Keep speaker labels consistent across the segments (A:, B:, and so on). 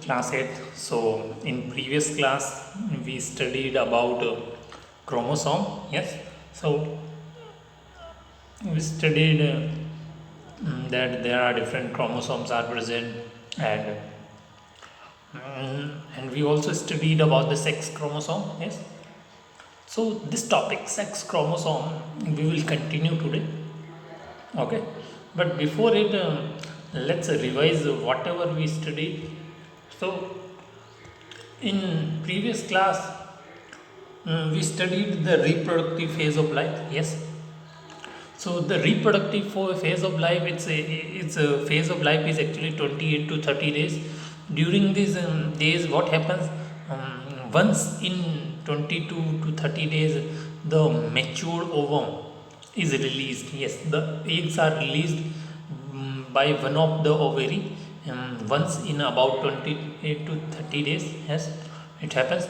A: class 8. So in previous class we studied about chromosome. Yes. So we studied that there are different chromosomes are present, and and we also studied about the sex chromosome. Yes. So this topic, sex chromosome, we will continue today. Okay. But before it, let's revise whatever we studied. So in previous class, we studied the reproductive phase of life. Yes. So the reproductive phase of life, it's a phase of life is actually 28 to 30 days. During these days, what happens? Once in 22 to 30 days, the matured ovum is released. Yes, the eggs are released by one of the ovary once in about 28 to 30 days. Yes, it happens.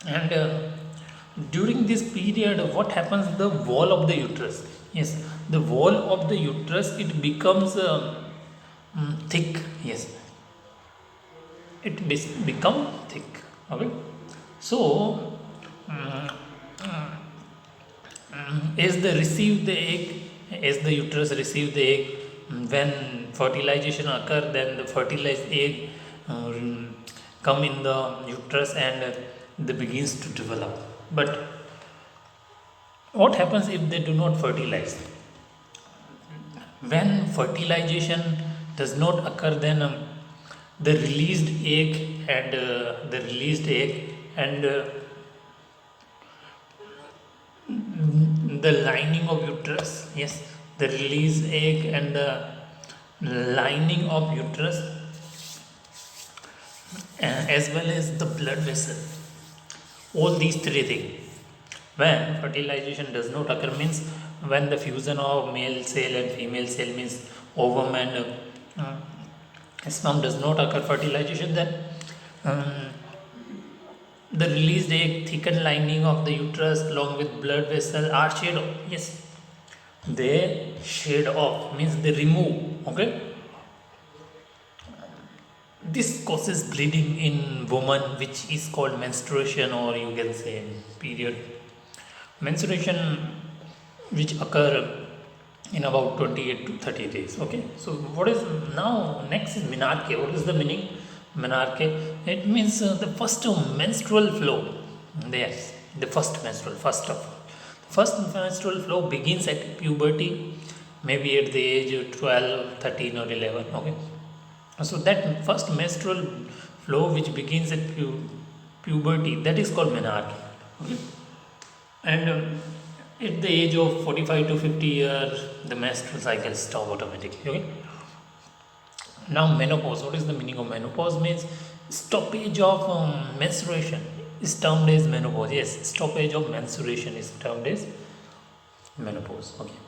A: And during this period, what happens? The wall of the uterus, yes, the wall of the uterus, it becomes thick. Yes, it become thick. Okay. So as they receive the egg, as the uterus receive the egg, when fertilization occur, then the fertilized egg come in the uterus, and they begins to develop. But what happens if they do not fertilize? When fertilization does not occur, then the released egg and the lining of uterus, yes, the released egg and the lining of uterus, as well as the blood vessel, all these three things, when fertilization does not occur, means when the fusion of male cell and female cell, means ovum and sperm does not occur, fertilization, then um, the released egg, thickened lining of the uterus along with blood vessel are shed off. Yes, they shed off, means they remove. Okay. This causes bleeding in woman, which is called menstruation, or you can say period. Menstruation, which occur in about 28 to 30 days. Okay. So what is now next is menarche. What is the meaning? Menarche, it means the first menstrual flow. Yes, the first menstrual, first menstrual flow begins at puberty, maybe at the age of 12, 13 or 11. Okay. So that first menstrual flow which begins at puberty, that is called menarche. Okay. And at the age of 45 to 50 years, the menstrual cycle stop automatically. Okay. Now menopause. What is the meaning of menopause? Means stoppage of menstruation is termed as menopause. Yes, stoppage of menstruation is termed as menopause. Okay.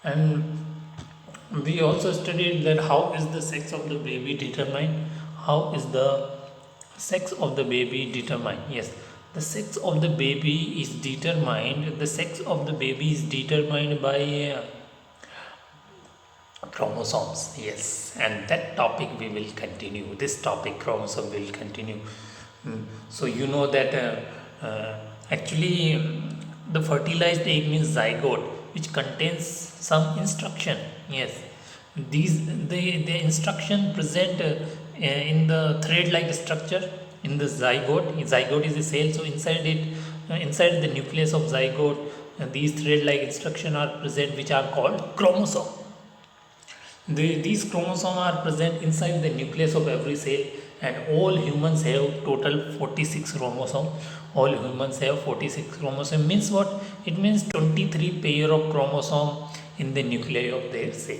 A: And we also studied that how is the sex of the baby determined? How is the sex of the baby determined? Yes, the sex of the baby is determined. The sex of the baby is determined by chromosomes. Yes, and that topic we will continue. This topic, chromosome, will continue. So you know that actually the fertilized egg means zygote, which contains some instruction. Yes, these the instruction present in the thread-like structure in the zygote. Zygote is a cell, so inside it, inside the nucleus of zygote, these thread-like instruction are present, which are called chromosome. These chromosomes are present inside the nucleus of every cell, and all humans have total 46 chromosomes. All humans have 46 chromosomes. Means what? It means 23 pair of chromosome in the nuclei of their cell.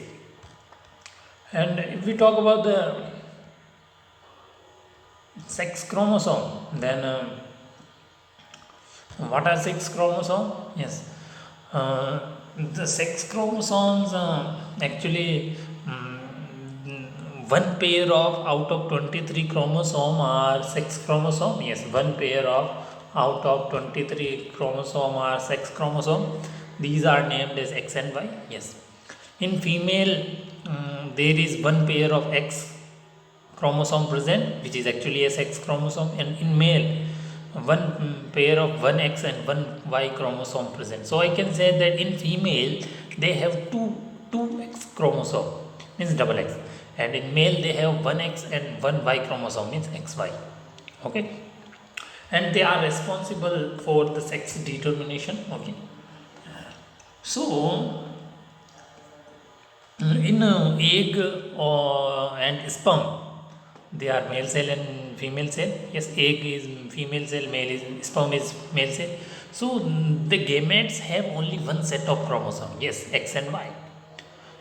A: And if we talk about the sex chromosome, then what are sex chromosomes? Yes, the sex chromosomes actually one pair of out of 23 chromosome are sex chromosome. Yes, one pair of out of 23 chromosome are sex chromosome. These are named as X and Y. Yes, in female there is one pair of X chromosome present, which is actually a sex chromosome, and in male one pair of one X and one Y chromosome present. So I can say that in female they have two X chromosome, means double X, and in male they have one X and one Y chromosome, means XY. Okay, and they are responsible for the sex determination. Okay, so in egg and sperm, they are male cell and female cell. Yes, egg is female cell, male is sperm is male cell. So the gametes have only one set of chromosome, yes, X and Y,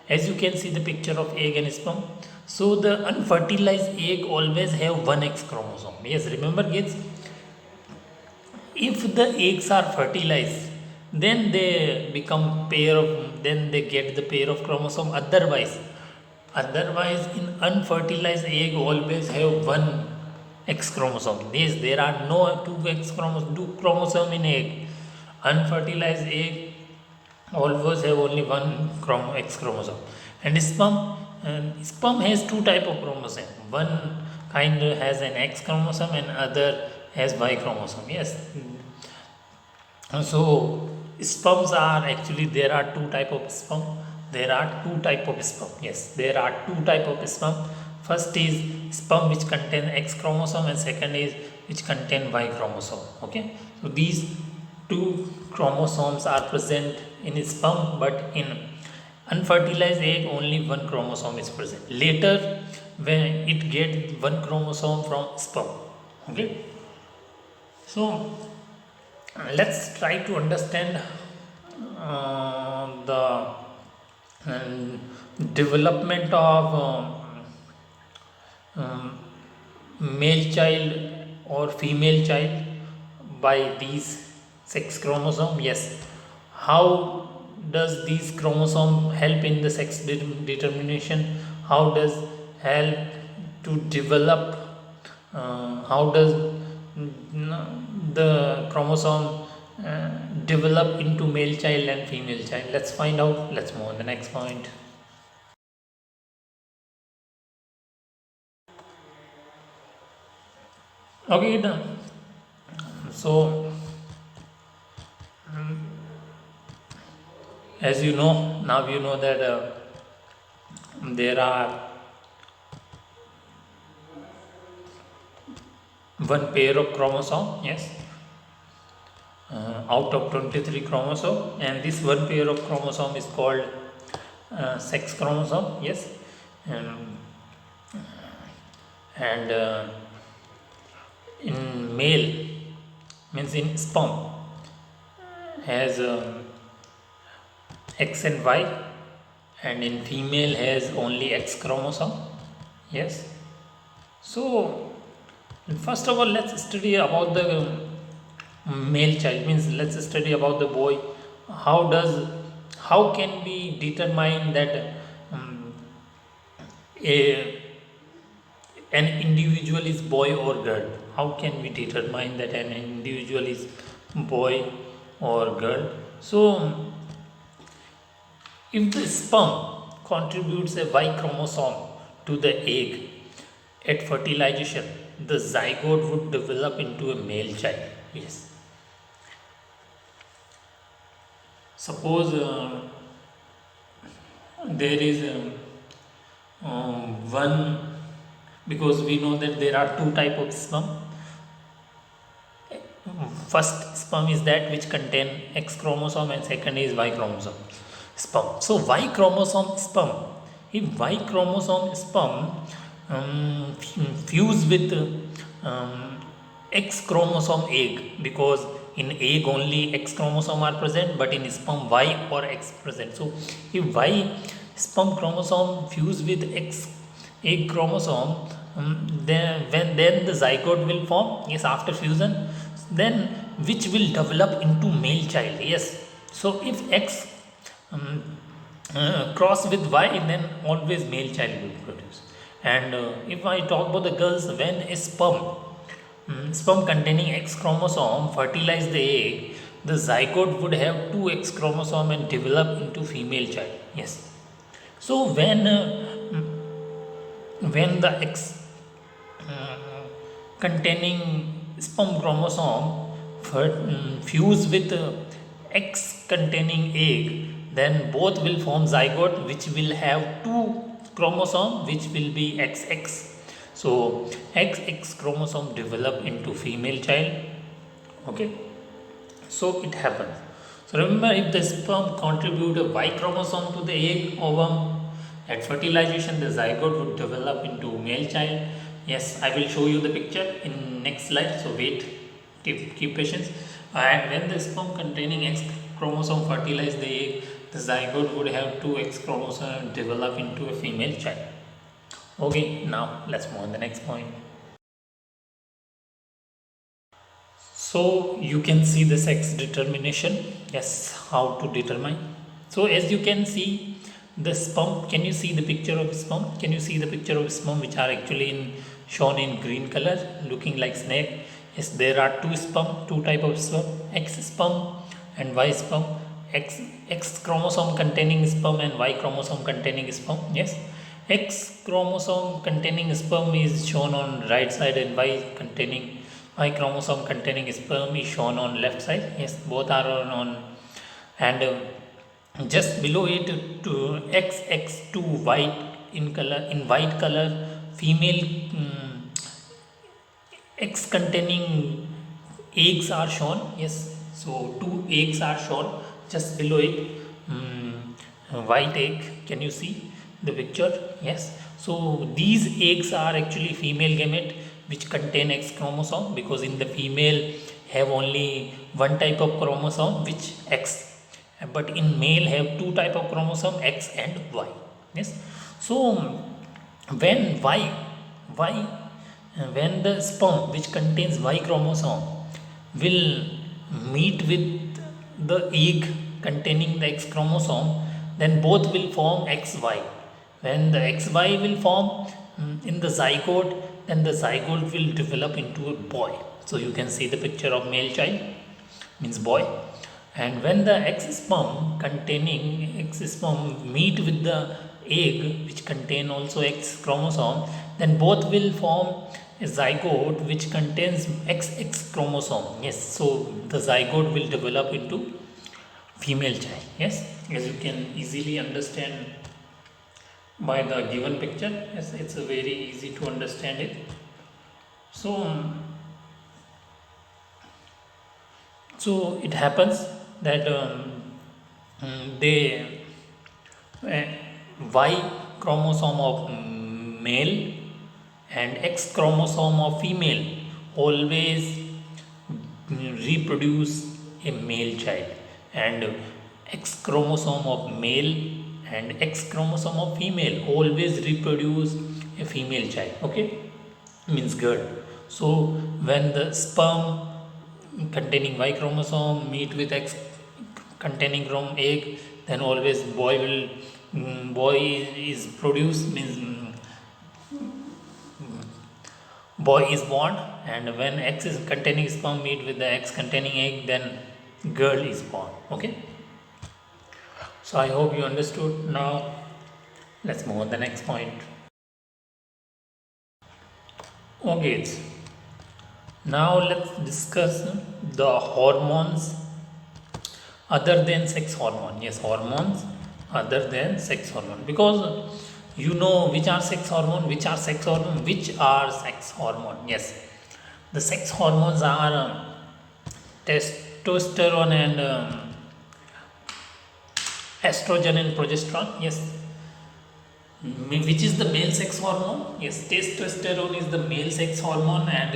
A: as you can see the picture of egg and sperm. So the unfertilized egg always have one X chromosome. Yes, remember kids, if the eggs are fertilized, then they become pair of, then they get the pair of chromosome. Otherwise in unfertilized egg always have one X chromosome. Yes, there are no two X chromosome, two chromosome in egg. Unfertilized egg always have only one X chromosome. And sperm has two type of chromosome. One kind has an X chromosome and other has Y chromosome. Yes, so sperms are actually, there are two type of sperm. There are two type of sperm. Yes, there are two type of sperm. First is sperm which contain X chromosome, and second is which contain Y chromosome. Okay, so these two chromosomes are present in sperm, but in unfertilized egg only one chromosome is present. Later when it get one chromosome from sperm. Okay, so let's try to understand the development of male child or female child by these sex chromosome. Yes, how does these chromosome help in the sex determination? How does help to develop? How does the chromosome develop into male child and female child? Let's find out. Let's move on the next point. Okay, done. So as you know, now you know that there are one pair of chromosome. Yes, out of 23 chromosome, and this one pair of chromosome is called sex chromosome. Yes, and in male, means in sperm, has X and Y, and in female has only X chromosome. Yes, so first of all let's study about the male child, means let's study about the boy. How can we determine that a an individual is boy or girl? How can we determine that an individual is boy or girl? So if the sperm contributes a Y chromosome to the egg at fertilization, the zygote would develop into a male child. Yes. Suppose there is one, because we know that there are two type of sperm. First sperm is that which contain X chromosome, and second is Y chromosome sperm. So Y chromosome sperm, if Y chromosome sperm fuse with X chromosome egg, because in egg only X chromosome are present, but in sperm Y or X present. So if Y sperm chromosome fuse with X egg chromosome, then the zygote will form. Yes, after fusion, then which will develop into male child. Yes, so if X cross with Y, then always male child will produce. And if I talk about the girls, when a sperm containing X chromosome fertilize the egg, the zygote would have two X chromosome and develop into female child. Yes, so when the X containing sperm chromosome fuse with X containing egg, then both will form zygote, which will have two chromosome, which will be XX. So XX chromosome develop into female child. Okay, so it happens. So remember, if the sperm contribute a Y chromosome to the egg ovum, at fertilization the zygote would develop into male child. Yes, I will show you the picture in next slide. So wait, keep patience. And when the sperm containing X chromosome fertilize the egg, the zygote would have two X chromosome develop into a female child. Okay, now let's move on the next point. So you can see the sex determination. Yes, how to determine. So as you can see the sperm, can you see the picture of sperm? Can you see the picture of sperm which are actually shown in green color, looking like snake? Yes, there are two type of sperm, X sperm and Y sperm. X chromosome containing sperm and Y chromosome containing sperm. Yes, X chromosome containing sperm is shown on right side and Y chromosome containing sperm is shown on left side. Yes, both are on and just below it to XX2 white in white color female X containing eggs are shown. Yes, so two eggs are shown just below it. White egg, can you see the picture? Yes, so these eggs are actually female gamete which contain X chromosome, because in the female have only one type of chromosome which X, but in male have two type of chromosome X and Y. Yes, so when Y when the sperm which contains Y chromosome will meet with the egg containing the X chromosome, then both will form XY. When the XY will form in the zygote, then the zygote will develop into a boy. So you can see the picture of male child, means boy. And when the X sperm meet with the egg which contain also X chromosome, then both will form a zygote which contains XX chromosome. Yes, so the zygote will develop into female child. Yes, as you can easily understand by the given picture. Yes, it's a very easy to understand it. So it happens that they Y chromosome of male and X chromosome of female always reproduce a male child, and X chromosome of male and X chromosome of female always reproduce a female child. Okay, means girl. So when the sperm containing Y chromosome meet with X containing egg, then always boy is produced, means boy is born. And when X is containing sperm meet with the X containing egg, then girl is born. Okay, so I hope you understood. Now let's move on the next point. Okay, now let's discuss the hormones other than sex hormone. Yes, hormones other than sex hormone, because you know which are sex hormone, which are sex hormone, which are sex hormone. Yes, the sex hormones are testosterone and estrogen and progesterone. Yes, which is the male sex hormone? Yes, testosterone is the male sex hormone and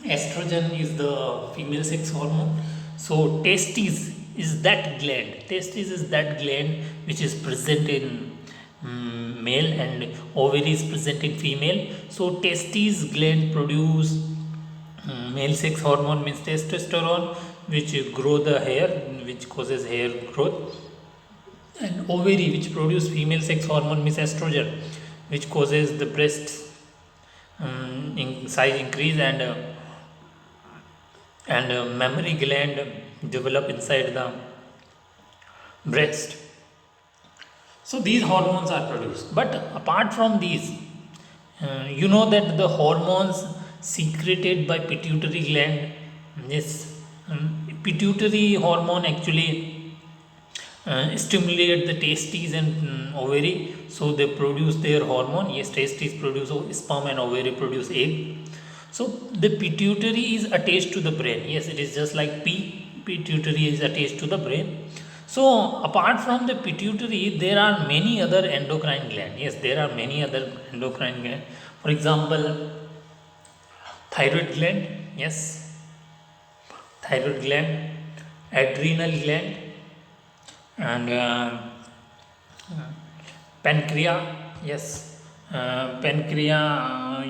A: estrogen is the female sex hormone. So testes is that gland which is present in male and ovary is present in female. So testes gland produce male sex hormone, means testosterone, which grow the hair, which causes hair growth, and ovary which produce female sex hormone, means estrogen, which causes the breast in size increase, and mammary gland develop inside the breast. So these hormones are produced, but apart from these, you know that the hormones secreted by pituitary gland. Yes, pituitary hormone actually stimulate the testes and ovary, so they produce their hormone. Yes, testes produce sperm and ovary produce egg. So the pituitary is attached to the brain. Yes, it is just like pituitary is attached to the brain. So apart from the pituitary, there are many other endocrine gland. Yes, there are many other endocrine gland. For example, thyroid gland. Yes, thyroid gland, adrenal gland, and pancreas. Yes, pancreas.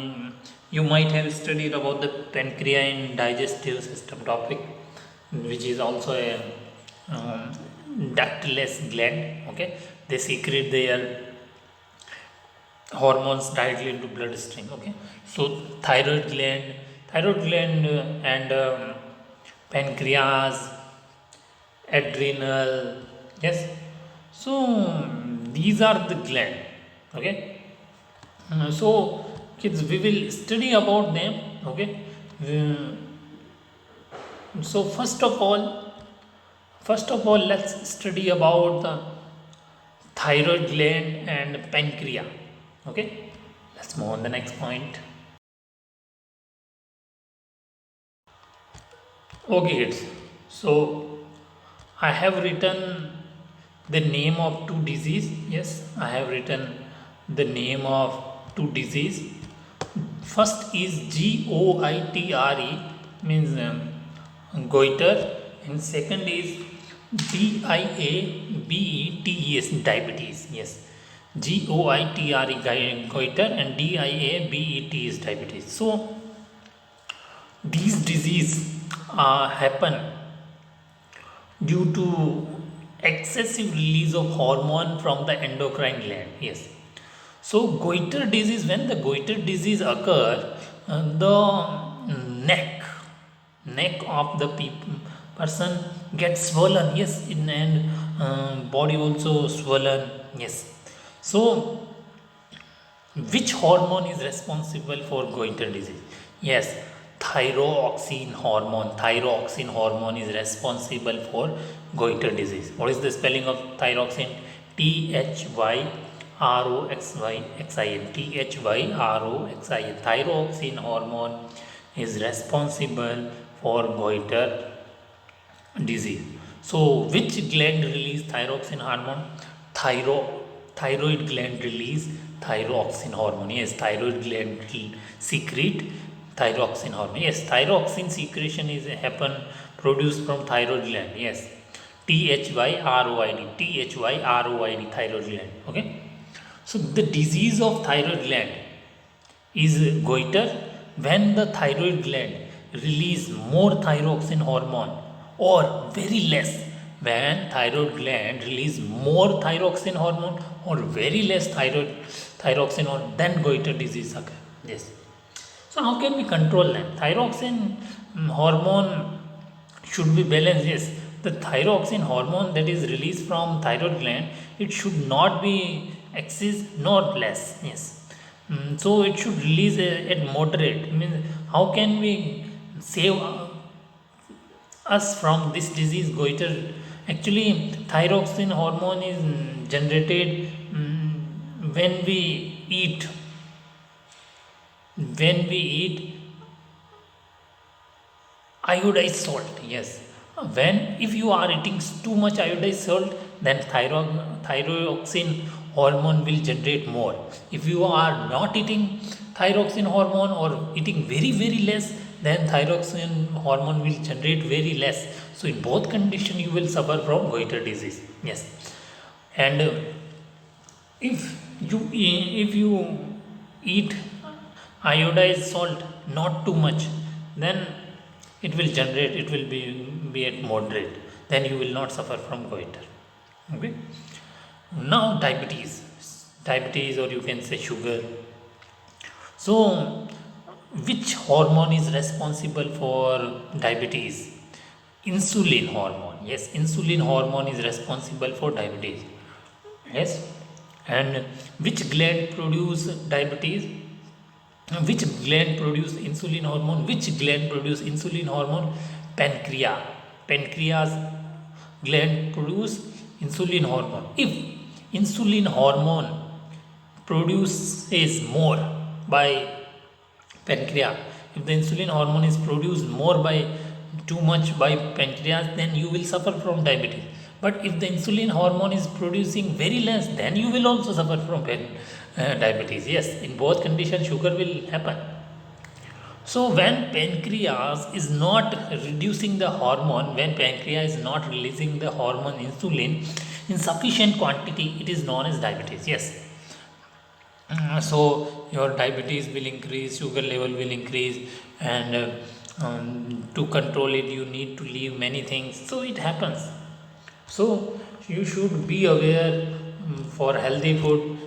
A: You might have studied about the pancreas in digestive system topic, which is also a um, ductless gland. Okay, they secrete their hormones directly into bloodstream. Okay, so thyroid gland and pancreas, adrenal. Yes, so these are the gland. Okay. So kids, we will study about them. Okay. So first of all let's study about the thyroid gland and pancreas. Okay, let's move on the next point. Okay kids, so I have written the name of two disease. Yes, I have written the name of two disease. First is GOITRE, means goiter, and second is DIABETES, diabetes. Yes, GOITRE goiter and DIABETES diabetes. So these disease happen due to excessive release of hormone from the endocrine gland. Yes, so goiter disease, when the goiter disease occur, the neck of the person gets swollen. Yes, and body also swollen. Yes, so which hormone is responsible for goiter disease? Yes, thyroxine hormone. Thyroxine hormone is responsible for goiter disease. What is the spelling of thyroxine? THYROXYXIN. THYROXIN. Thyroxine hormone is responsible for goiter disease. So which gland release thyroxine hormone? Thyroid gland release thyroxine hormone. Yes, thyroid gland secrete thyroxine hormone. Yes, thyroxine secretion is happen produced from thyroid gland. Yes, THYROID, thyroid gland. Okay, so the disease of thyroid gland is goiter when the thyroid gland release more thyroxine hormone or very less when thyroid gland release more thyroxine hormone or very less thyroxine hormone, then goiter disease occur. Yes, so how can we control them? Thyroxine hormone should be balanced. Yes, the thyroxine hormone that is released from thyroid gland, it should not be excess nor less. Yes, so it should release at moderate. Means how can we save us from this disease goiter? Actually, thyroxine hormone is generated when we eat. When we eat iodized salt. Yes, when if you are eating too much iodized salt, then thyroxine hormone will generate more. If you are not eating thyroxine hormone or eating very less, then thyroxine hormone will generate very less. So in both conditions you will suffer from goiter disease. Yes, and if you eat iodized salt not too much, then it will be at moderate, then you will not suffer from goiter. Okay, now diabetes, or you can say sugar. So which hormone is responsible for diabetes? Insulin hormone. Yes, insulin hormone is responsible for diabetes. Yes, and which gland produce diabetes? Which gland produce insulin hormone? Which gland produce insulin hormone? Pancreas. Pancreas gland produce insulin hormone. If insulin hormone produces more by pancreas, if the insulin hormone is produced more by too much by pancreas, then you will suffer from diabetes. But if the insulin hormone is producing very less, then you will also suffer from diabetes. Yes, in both conditions sugar will happen. So when pancreas is not reducing the hormone, when pancreas is not releasing the hormone insulin in sufficient quantity, it is known as diabetes. Yes. So your diabetes will increase, sugar level will increase, and to control it you need to leave many things, so it happens. So you should be aware for healthy food.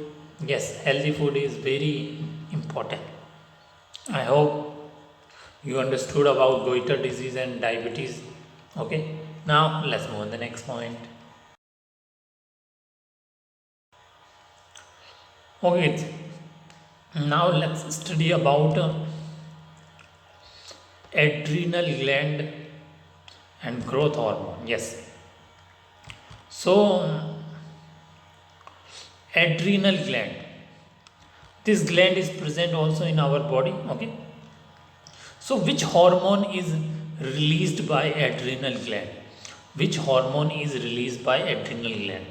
A: Yes, healthy food is very important. I hope you understood about goiter disease and diabetes. Okay, now let's move on the next point. Okay, now let's study about adrenal gland and growth hormone. Yes, so adrenal gland, this gland is present also in our body. Okay, so which hormone is released by adrenal gland? Which hormone is released by adrenal gland?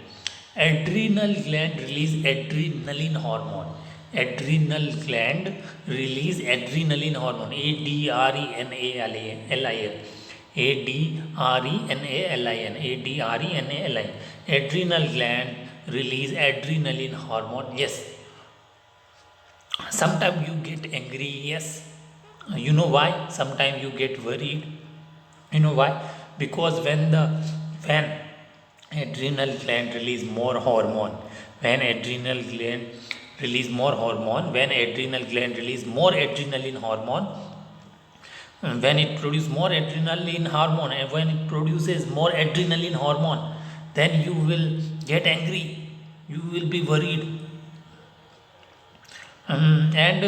A: Adrenal gland release adrenaline hormone. Adrenal gland release adrenaline hormone. Adrenaline. Adrenaline. Adrenal gland release adrenaline hormone. Yes. Sometimes you get angry. Yes. You know why? Sometimes you get worried. You know why? Because when adrenal gland release more hormone, when adrenal gland release more hormone, when adrenal gland release more adrenaline hormone, when it produces more adrenaline hormone, and when it produces more adrenaline hormone, then you will get angry, you will be worried, and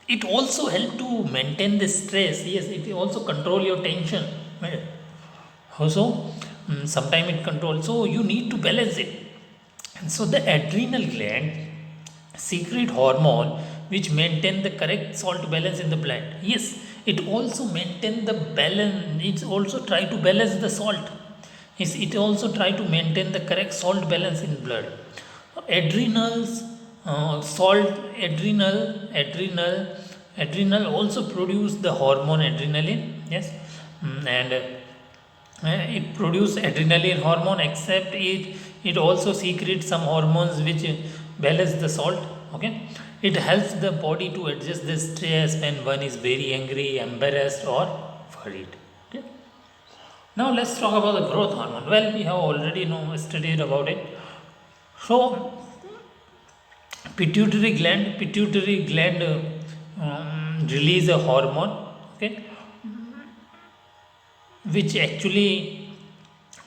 A: it also help to maintain the stress. Yes, it also control your tension. Right? Also, sometimes it controls, so you need to balance it. And so the adrenal gland secrete hormone which maintain the correct salt balance in the blood. Yes, it also maintain the balance, it also try to balance the salt. Yes, it also try to maintain the correct salt balance in blood. Adrenals, salt, adrenal also produce the hormone adrenaline. Yes. And it produce adrenaline hormone, except it also secretes some hormones which balance the salt. Okay, it helps the body to adjust the stress when one is very angry, embarrassed, or worried. Okay, now let's talk about the growth hormone. Well, we have already studied about it. So pituitary gland release a hormone. Okay, which actually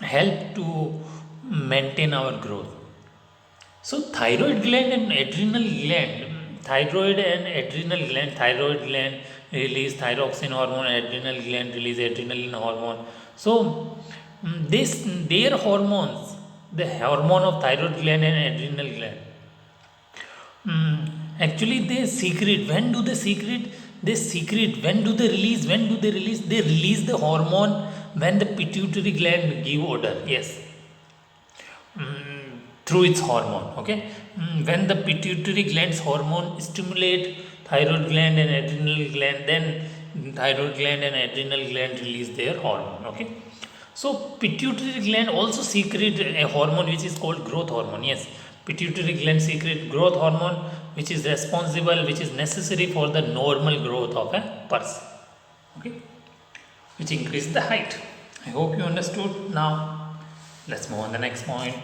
A: help to maintain our growth. So thyroid gland and adrenal gland, thyroid gland release thyroxine hormone, adrenal gland release adrenaline hormone. So this their hormones, the hormone of thyroid gland and adrenal gland, actually they secret. When do they secret? They secret. When do they release? When do they release? They release the hormone when the pituitary gland give order. Yes, through its hormone. Okay, when the pituitary gland's hormone stimulate thyroid gland and adrenal gland, then thyroid gland and adrenal gland release their hormone. Okay, so pituitary gland also secrete a hormone which is called growth hormone. Yes, pituitary gland secrete growth hormone which is responsible, which is necessary for the normal growth of a person. Okay, which increase the height. I hope you understood. Now let's move on the next point.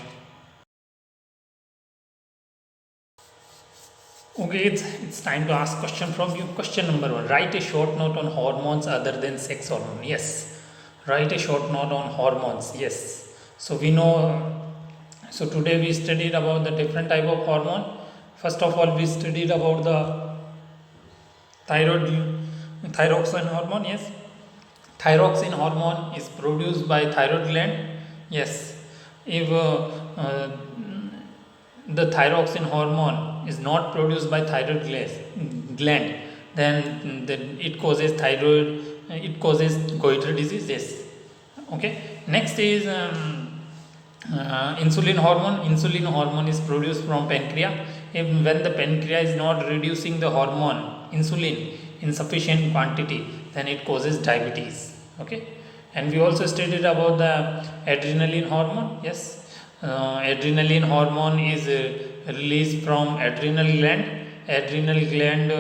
A: Okay, it's time to ask question from you. Question number 1. Write a short note on hormones other than sex hormone. Yes. Write a short note on hormones. Yes. So we know, so today we studied about the different type of hormone. First of all, we studied about the Thyroid, thyroxine hormone, yes. Thyroxine hormone is produced by thyroid gland, yes. If the thyroxine hormone is not produced by thyroid gland, then it causes thyroid, it causes goiter disease, yes. Okay, next is insulin hormone. Insulin hormone is produced from pancreas. When the pancreas is not reducing the hormone insulin in sufficient quantity, then it causes diabetes. Okay, and we also studied about the adrenaline hormone, yes. Adrenaline hormone is released from adrenal gland. Adrenal gland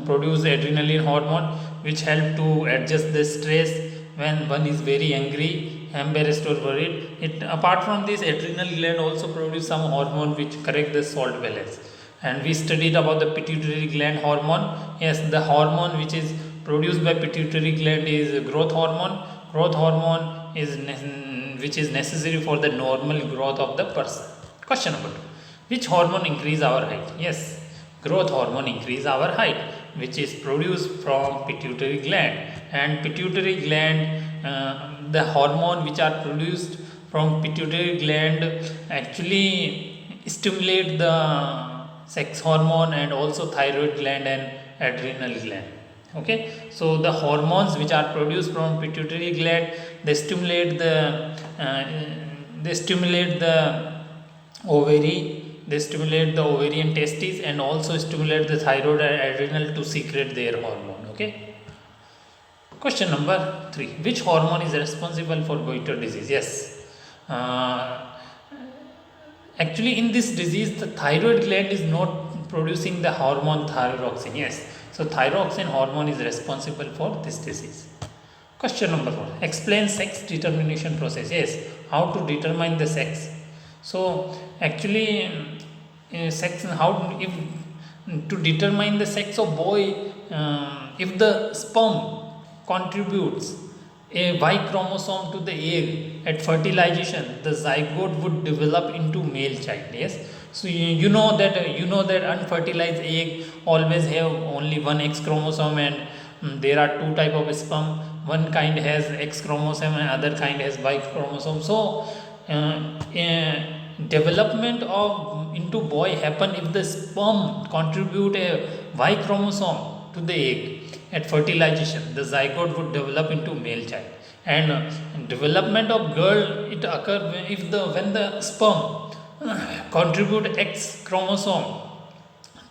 A: produce adrenaline hormone, which help to adjust the stress when one is very angry, embarrassed or worried. It, apart from this, adrenal gland also produce some hormone which correct the salt balance. And we studied about the pituitary gland hormone. Yes, the hormone which is produced by pituitary gland is growth hormone. Growth hormone is which is necessary for the normal growth of the person. Question number 2: which hormone increase our height? Yes, growth hormone increase our height, which is produced from pituitary gland. And pituitary gland, the hormone which are produced from pituitary gland actually stimulate the sex hormone and also thyroid gland and adrenal gland. Okay, so the hormones which are produced from pituitary gland, they stimulate the uh, ovary, they stimulate the ovarian testes, and also stimulate the thyroid and adrenal to secrete their hormone. Okay, question number 3: which hormone is responsible for goiter disease? Yes, uh, actually in this disease the thyroid gland is not producing the hormone thyroxine, yes. So thyroxine hormone is responsible for this disease. Question number 4: explain sex determination process. Yes, how to determine the sex. So actually, sex, how, if to determine the sex of boy, if the sperm contributes a Y chromosome to the egg at fertilization, the zygote would develop into male child. Yes, so you know that unfertilized egg always have only one X chromosome, and there are two type of sperm. One kind has X chromosome and other kind has Y chromosome. So development of into boy happen if the sperm contribute a Y chromosome to the egg at fertilization. The zygote would develop into male child. And development of girl, it occur if the when the sperm contribute X chromosome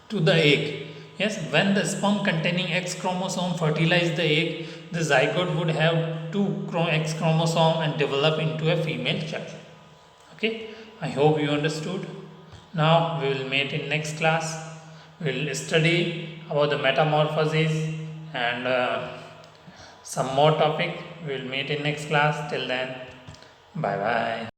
A: to the egg. Yes, when the sperm containing X chromosome fertilize the egg, the zygote would have two X chromosome and develop into a female child. Okay, I hope you understood. Now we will meet in next class. We will study about the metamorphosis and some more topic. We will meet in next class. Till then, bye bye.